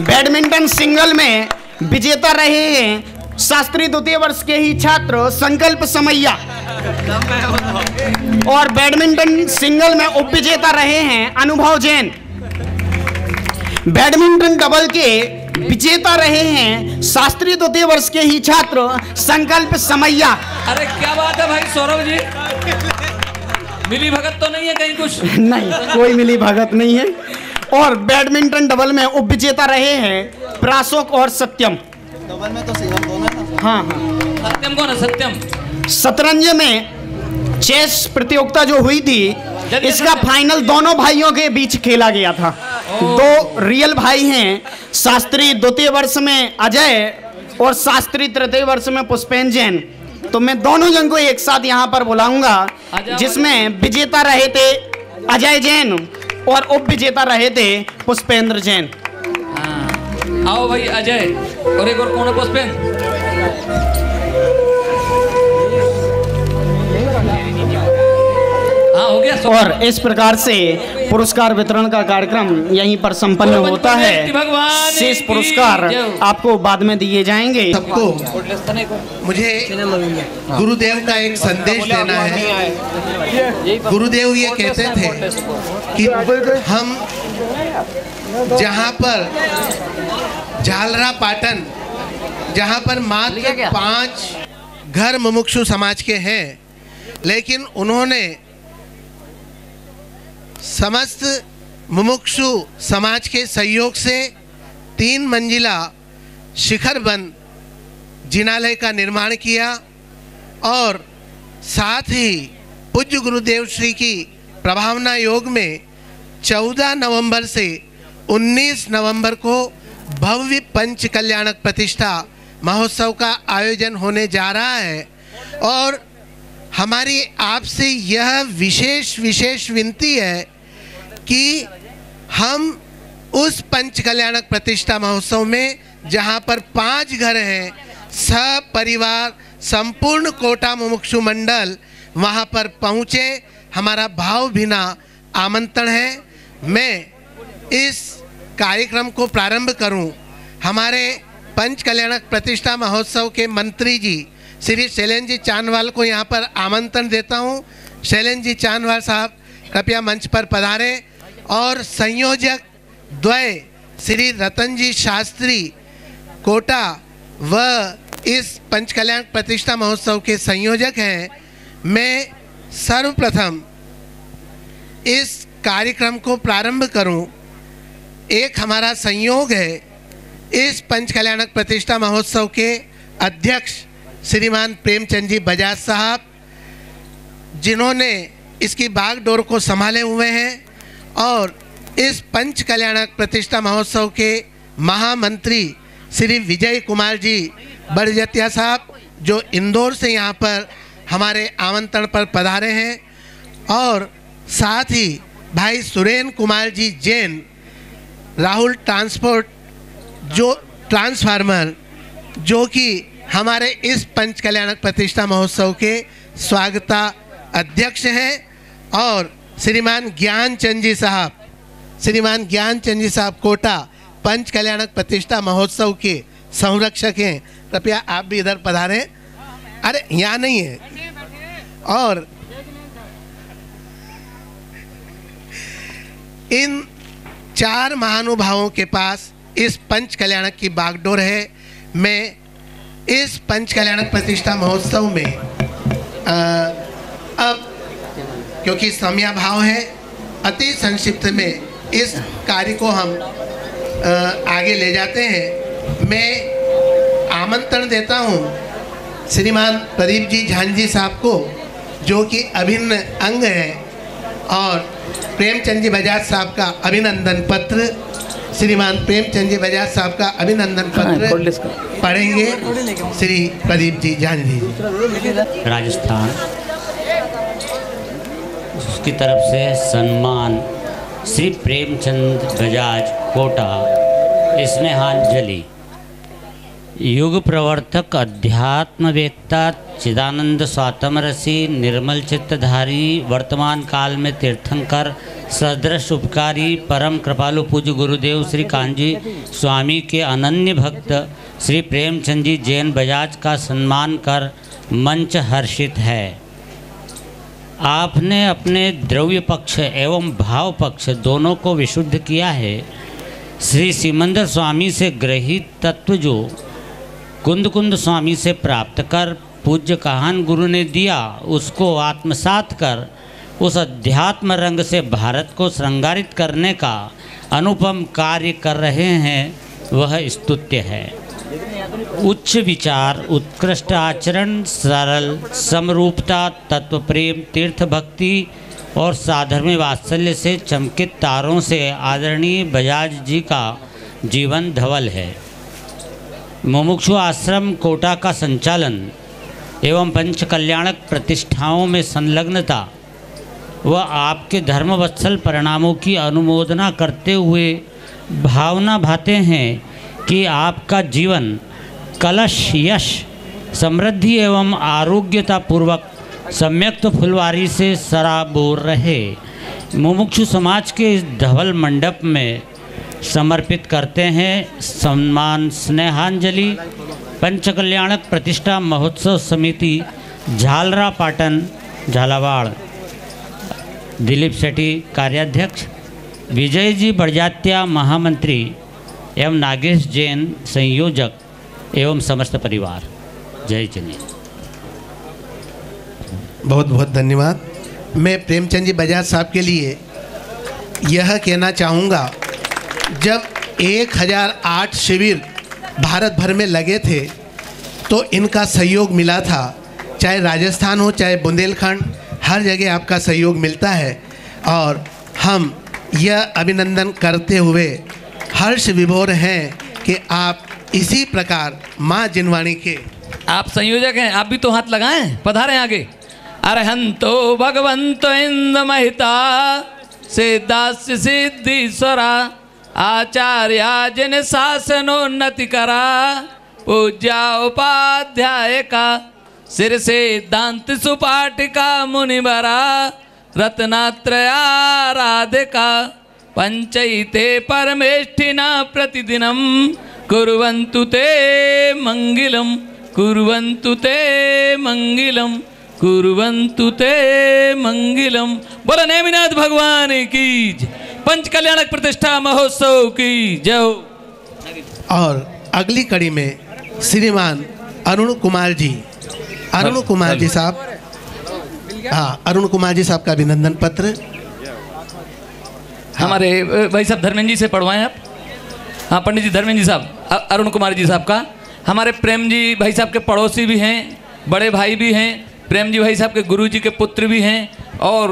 Badminton single में विजेता रहे हैं शास्त्री द्वितीय वर्ष के ही छात्र संकल्प समैया, और बैडमिंटन सिंगल में उप विजेता रहे हैं अनुभव जैन। बैडमिंटन डबल के विजेता रहे हैं शास्त्री द्वितीय वर्ष के ही छात्र संकल्प समैया। अरे क्या बात है भाई सौरभ जी, मिली भगत तो नहीं है कहीं कुछ? नहीं, कोई मिली भगत नहीं है। और बैडमिंटन डबल में उप विजेता रहे हैं प्राशोक और सत्यम। डबल में तो सिंगल दोनों है। हाँ, सत्यम कौन है? सत्यम शतरंज में चेस प्रतियोगिता जो हुई थी, इसका फाइनल दोनों भाइयों के बीच खेला गया था। दो रियल भाई हैं, शास्त्री द्वितीय वर्ष में अजय और शास्त्री तृतीय वर्ष में पुष्पेंद्र जैन। तो मैं दोनों जन को एक साथ यहाँ पर बुलाऊंगा, जिसमें विजेता रहे थे अजय जैन और उप विजेता रहे थे पुष्पेंद्र जैन। आओ भाई अजय, और एक और कौन है? पुष्पेंद्र। हो गया। और इस प्रकार से पुरस्कार वितरण का कार्यक्रम यहीं पर संपन्न होता है। शेष पुरस्कार आपको बाद में दिए जाएंगे। सबको मुझे गुरुदेव का एक संदेश देना है। गुरुदेव ये कहते थे कि हम जहाँ पर झालरा पाटन, जहाँ पर मात्र 5 घर मुमुक्षु समाज के हैं, लेकिन उन्होंने समस्त मुमुक्षु समाज के सहयोग से 3 मंजिला शिखर वन जिनालय का निर्माण किया, और साथ ही पूज्य गुरुदेव श्री की प्रभावना योग में 14 नवंबर से 19 नवंबर को भव्य पंच कल्याणक प्रतिष्ठा महोत्सव का आयोजन होने जा रहा है। और हमारी आपसे यह विशेष विनती है कि हम उस पंच कल्याणक प्रतिष्ठा महोत्सव में जहां पर 5 घर हैं, सब परिवार संपूर्ण कोटा मुमुक्षु मंडल वहां पर पहुंचे। हमारा भावभीना आमंत्रण है। मैं इस कार्यक्रम को प्रारंभ करूं। हमारे पंच कल्याणक प्रतिष्ठा महोत्सव के मंत्री जी श्री शैलेंद्र जी चांदवाल को यहाँ पर आमंत्रण देता हूँ। शैलेंद्र जी चांदवाल साहब कृपया मंच पर पधारें। और संयोजक द्वय श्री रतन जी शास्त्री कोटा व इस पंच कल्याण प्रतिष्ठा महोत्सव के संयोजक हैं। मैं सर्वप्रथम इस कार्यक्रम को प्रारंभ करूं। एक हमारा संयोग है, इस पंच कल्याणक प्रतिष्ठा महोत्सव के अध्यक्ष श्रीमान प्रेमचंद जी बजाज साहब, जिन्होंने इसकी बागडोर को संभाले हुए हैं, और इस पंच कल्याणक प्रतिष्ठा महोत्सव के महामंत्री श्री विजय कुमार जी बड़जतिया साहब, जो इंदौर से यहाँ पर हमारे आमंत्रण पर पधारे हैं, और साथ ही भाई सुरेन कुमार जी जैन राहुल ट्रांसपोर्ट जो ट्रांसफार्मर, जो कि हमारे इस पंच कल्याणक प्रतिष्ठा महोत्सव के स्वागता अध्यक्ष हैं, और श्रीमान ज्ञानचंद जी साहब कोटा पंच कल्याणक प्रतिष्ठा महोत्सव के संरक्षक हैं। कृपया आप भी इधर पधारें। अरे यहाँ नहीं है। और इन 4 महानुभावों के पास इस पंच कल्याणक की बागडोर है। मैं इस पंच कल्याणक प्रतिष्ठा महोत्सव में अब क्योंकि समयाभाव है, अति संक्षिप्त में इस कार्य को हम आगे ले जाते हैं। मैं आमंत्रण देता हूं श्रीमान प्रदीप जी झांझी साहब को, जो कि अभिन्न अंग हैं, और प्रेमचंद जी बजाज साहब का अभिनंदन पत्र, श्रीमान प्रेमचंद जी बजाज साहब का अभिनंदन पत्र पढ़ेंगे श्री प्रदीप जी झांझी। राजस्थान उसकी तरफ से सम्मान श्री प्रेमचंद बजाज कोटा स्नेहांजलि। युग प्रवर्तक अध्यात्मवेत्ता चिदानंद स्वातम रसी निर्मल चित्तधारी वर्तमान काल में तीर्थंकर सदृश उपकारी परम कृपालु पूज्य गुरुदेव श्री कांजी स्वामी के अनन्य भक्त श्री प्रेमचंद जी जैन बजाज का सम्मान कर मंच हर्षित है। आपने अपने द्रव्य पक्ष एवं भाव पक्ष दोनों को विशुद्ध किया है। श्री सिमंदर स्वामी से ग्रहित तत्व जो कुंद कुंद स्वामी से प्राप्त कर पूज्य काहन गुरु ने दिया, उसको आत्मसात कर उस अध्यात्म रंग से भारत को श्रृंगारित करने का अनुपम कार्य कर रहे हैं, वह स्तुत्य है। उच्च विचार, उत्कृष्ट आचरण, सरल समरूपता, तत्व प्रेम, तीर्थ भक्ति और साधर्म्य वात्सल्य से चमकित तारों से आदरणीय बजाज जी का जीवन धवल है। मुमुक्षु आश्रम कोटा का संचालन एवं पंच कल्याणक प्रतिष्ठाओं में संलग्नता व आपके धर्मवत्सल परिणामों की अनुमोदना करते हुए भावना भाते हैं कि आपका जीवन कलश यश समृद्धि एवं आरोग्यता पूर्वक सम्यक्त फुलवारी से सराबोर रहे। मुमुक्षु समाज के इस धवल मंडप में समर्पित करते हैं सम्मान स्नेहांजलि पंच कल्याणक प्रतिष्ठा महोत्सव समिति झालरा पाटन झालावाड़, दिलीप सेठी कार्याध्यक्ष, विजय जी बड़जात्या महामंत्री एवं नागेश जैन संयोजक एवं समस्त परिवार। जय जनी। बहुत बहुत धन्यवाद। मैं प्रेमचंद जी बजाज साहब के लिए यह कहना चाहूँगा, जब 1008 शिविर भारत भर में लगे थे तो इनका सहयोग मिला था। चाहे राजस्थान हो चाहे बुंदेलखंड, हर जगह आपका सहयोग मिलता है और हम यह अभिनंदन करते हुए हर्ष विभोर हैं कि आप इसी प्रकार माँ जिनवाणी के आप संयोजक हैं, आप भी तो हाथ लगाएं, पधारें आगे। अरहंतो भगवंतो इंद्र महिता सिद्धास्य सिद्धीश्वरा आचार्या जिन शासनोन्नति करा पूज्या उपाध्याय का सिर से दांत सुपाटिका मुनिवरा रत्नात्रया राधिका पंचैते परमेष्ठिना प्रतिदिनम कुर्वन्तु ते मंगलम कुर्वन्तु ते मंगलम कुर्वन्तु ते मंगलम। बोलो नेमिनाथ भगवान की जय, पंच कल्याणक प्रतिष्ठा महोत्सव की जय। और अगली कड़ी में श्रीमान अरुण कुमार जी, अरुण कुमार जी साहब, हाँ अरुण कुमार जी साहब का अभिनंदन पत्र हमारे भाई साहब धर्मेंद्र जी से पढ़वाएं आप। हाँ पंडित जी धर्मेंद्र जी साहब, अरुण कुमार जी साहब का, हमारे प्रेम जी भाई साहब के पड़ोसी भी हैं, बड़े भाई भी हैं, प्रेम जी भाई साहब के गुरु जी के पुत्र भी हैं और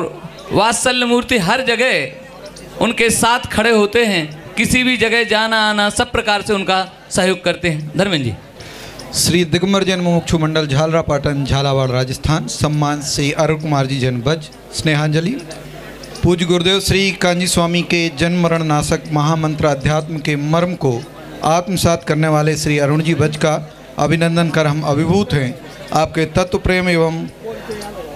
वात्सल्य मूर्ति हर जगह उनके साथ खड़े होते हैं, किसी भी जगह जाना आना सब प्रकार से उनका सहयोग करते हैं। धर्मेंद्र जी। श्री दिगंबर जैन मुमुक्षु मंडल झालरा पाटन झालावाड़ राजस्थान, सम्मान श्री अरुण कुमार जी जैन बज स्नेहांजलि। पूज्य गुरुदेव श्री कांजी स्वामी के जन्म मरण नाशक महामंत्र अध्यात्म के मर्म को आत्मसात करने वाले श्री अरुण जी बज का अभिनंदन कर हम अभिभूत हैं। आपके तत्व प्रेम एवं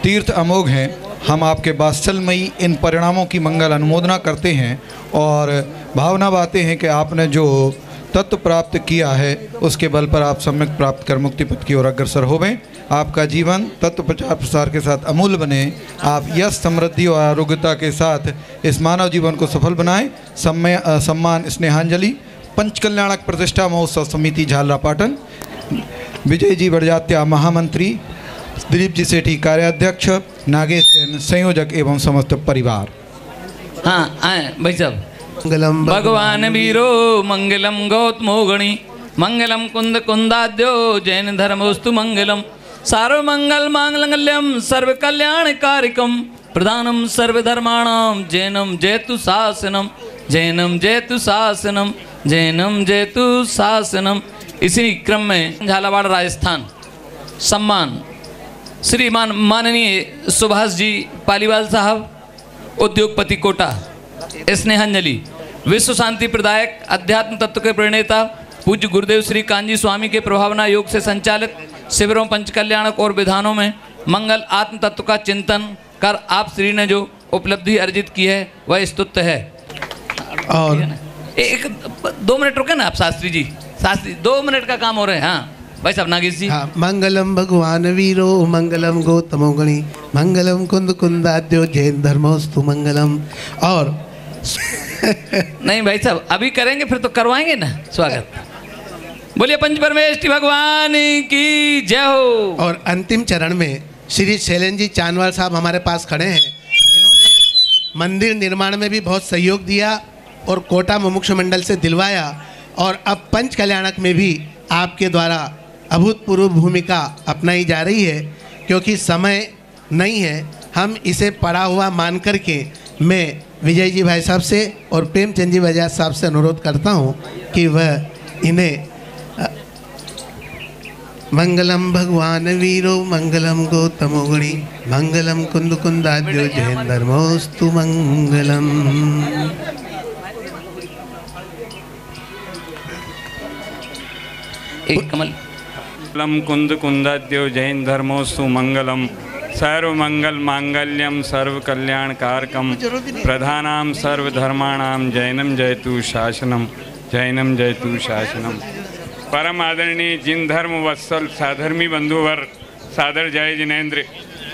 तीर्थ अमोघ हैं। हम आपके वात्सल्यमयी इन परिणामों की मंगल अनुमोदना करते हैं और भावना बातें हैं कि आपने जो तत्व प्राप्त किया है उसके बल पर आप सम्यक प्राप्त कर मुक्ति पथ की ओर अग्रसर होवें। आपका जीवन तत्व प्रचार प्रसार के साथ अमूल्य बने। आप यश समृद्धि और आरोग्यता के साथ इस मानव जीवन को सफल बनाएं। सम्मान स्नेहांजलि पंच कल्याणक प्रतिष्ठा महोत्सव समिति झालरा पाटन, विजय जी बड़जात्या महामंत्री, दिलीप जी सेठी कार्याध्यक्ष, नागेश जैन संयोजक एवं समस्त परिवार। हाँ आए भाई साहब। मंगलम भगवान वीरो मंगलम गौतमोगणी मंगलम कुंद कुंदाद्यो जैन धर्मोस्तु मंगलम सारो मंगल मांगल्यम सर्व कल्याण कारिकम प्रधानम सर्वधर्माणाम जैनम जयतु शासनम जैनम जयतु शासनम जैनम जयतु शासनम। इसी क्रम में झालावाड़ राजस्थान सम्मान श्रीमान माननीय सुभाष जी पालीवाल साहब उद्योगपति कोटा स्नेहांजलि। विश्व शांति प्रदायक अध्यात्म तत्व के प्रणेता पूज्य गुरुदेव श्री कांजी स्वामी के प्रभावना योग से संचालित शिविरों पंच कल्याणक और विधानों में मंगल आत्म तत्व का चिंतन कर आप श्री ने जो उपलब्धि अर्जित की है वह स्तुत्य है। और एक 2 मिनट रुके ना आप शास्त्री जी, शास्त्री 2 मिनट का काम हो रहा है। हाँ भाई साहब नागेश जी। हाँ, मंगलम भगवान वीरो मंगलम गौतमो गणी मंगलम कुंद कुंदाद्यो जैन धर्मोस्तु मंगलम। और नहीं भाई साहब अभी करेंगे फिर तो करवाएंगे ना स्वागत। बोलिए पंच परमेष्टि भगवान की जय हो। और अंतिम चरण में श्री शैलेंद्र जी चांदवाल साहब हमारे पास खड़े हैं। इन्होंने मंदिर निर्माण में भी बहुत सहयोग दिया और कोटा मुमुक्षु मंडल से दिलवाया, और अब पंच कल्याणक में भी आपके द्वारा अभूतपूर्व भूमिका अपनाई जा रही है। क्योंकि समय नहीं है, हम इसे पड़ा हुआ मान करके मैं विजय जी भाई साहब से और प्रेमचंद जी बजाज साहब से अनुरोध करता हूं कि वह इन्हें मंगलम भगवान वीरो मंगलम गौतमो गणी मंगलम कुंद कुंदाद्यो जैन धर्मोस्तु मंगलम। एक कमल। मंगलम कुंद कुंदाद्यो जैन धर्मोस्तु मंगलम सर्व मंगल मांगल्यम सर्व कल्याण कारकम प्रधानाम सर्व धर्माणाम जैनम जयतु शासनम जैनम जयतु शासनम। परम आदरणीय जिन धर्म वत्सल साधर्मी बंधुवर सादर जय जिनेन्द्र।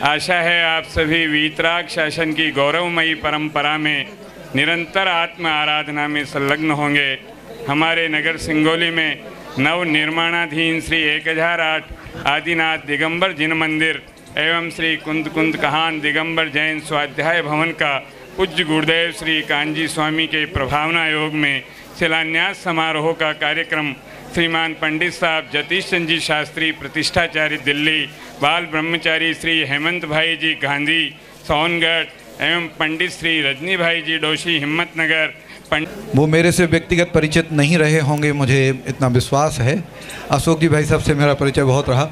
आशा है आप सभी वीतराग शासन की गौरवमयी परंपरा में निरंतर आत्म आराधना में संलग्न होंगे। हमारे नगर सिंगोली में नव निर्माणाधीन श्री 1008 आदिनाथ दिगंबर जिन मंदिर एवं श्री कुंद कुंद कहान दिगंबर जैन स्वाध्याय भवन का पूज्य गुरुदेव श्री कांजी स्वामी के प्रभावना योग में शिलान्यास समारोह का कार्यक्रम श्रीमान पंडित साहब जतीश चंद जी शास्त्री प्रतिष्ठाचार्य दिल्ली, बाल ब्रह्मचारी श्री हेमंत भाई जी गांधी सोनगढ़ एवं पंडित श्री रजनी भाई जी डोशी हिम्मतनगर। वो मेरे से व्यक्तिगत परिचित नहीं रहे होंगे, मुझे इतना विश्वास है। अशोक जी भाई साहब से मेरा परिचय बहुत रहा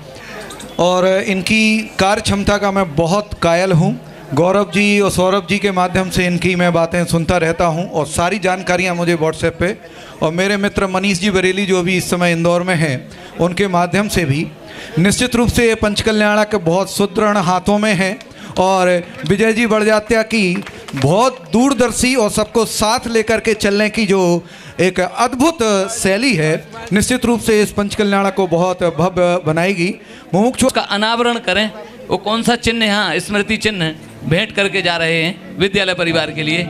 और इनकी कार्य क्षमता का मैं बहुत कायल हूँ। गौरव जी और सौरभ जी के माध्यम से इनकी मैं बातें सुनता रहता हूँ और सारी जानकारियाँ मुझे व्हाट्सएप पे, और मेरे मित्र मनीष जी बरेली जो भी इस समय इंदौर में हैं उनके माध्यम से भी निश्चित रूप से ये पंचकल्याणक बहुत सुदृढ़ हाथों में है। और विजय जी बड़जात्या की बहुत दूरदर्शी और सबको साथ लेकर के चलने की जो एक अद्भुत शैली है, निश्चित रूप से इस पंचकल्याणक को बहुत भव्य बनाएगी। मुमुक्षु का अनावरण करें। वो कौन सा चिन्ह है? हाँ, स्मृति चिन्ह भेंट करके जा रहे हैं विद्यालय परिवार के लिए।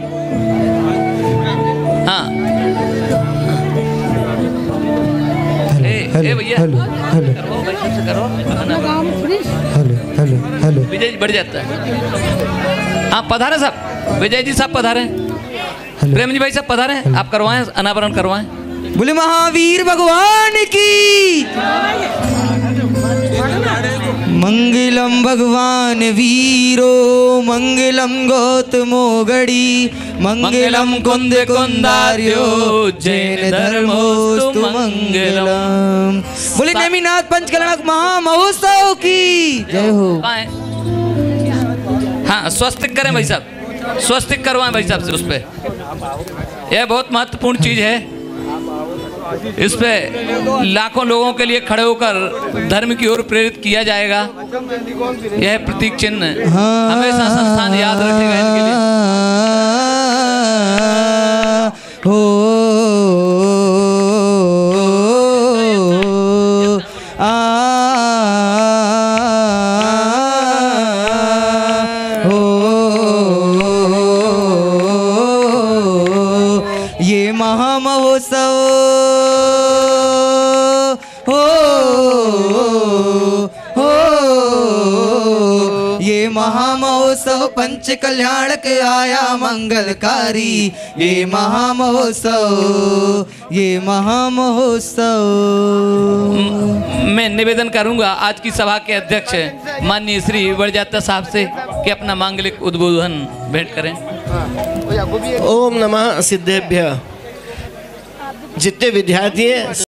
हाँ भैया विजय जी बढ़ जाता है। हाँ पधारे साहब, विजय जी साहब पधारे, प्रेम जी भाई साहब पधारे, आप करवाएं अनावरण करवाएं। बोले महावीर भगवान की मंगलम भगवान वीरो मंगलम गौतमो गणी मंगलम कुंद कुंदार्यो जैन धर्मोस्तु मंगलम। बोले नेमिनाथ पंचकल्याणक महामहोत्सव की जय हो। हाँ स्वस्तिक करें भाई साहब, स्वस्तिक करवाएं भाई साहब से उस पर। यह बहुत महत्वपूर्ण चीज है, इस पे लाखों लोगों के लिए खड़े होकर धर्म की ओर प्रेरित किया जाएगा। यह प्रतीक चिन्ह हमेशा संस्थान याद रखेगा इनके लिए। ये महामहोत्सव ये महामहोत्सव पंच कल्याण के आया मंगलकारी। ये महामहोत्सव ये महामहोत्सव। मैं निवेदन करूंगा आज की सभा के अध्यक्ष माननीय श्री बड़जात्या साहब से कि अपना मांगलिक उद्बोधन भेंट करें। ओम नमः सिद्धेभ्य। जितने विद्यार्थी हैं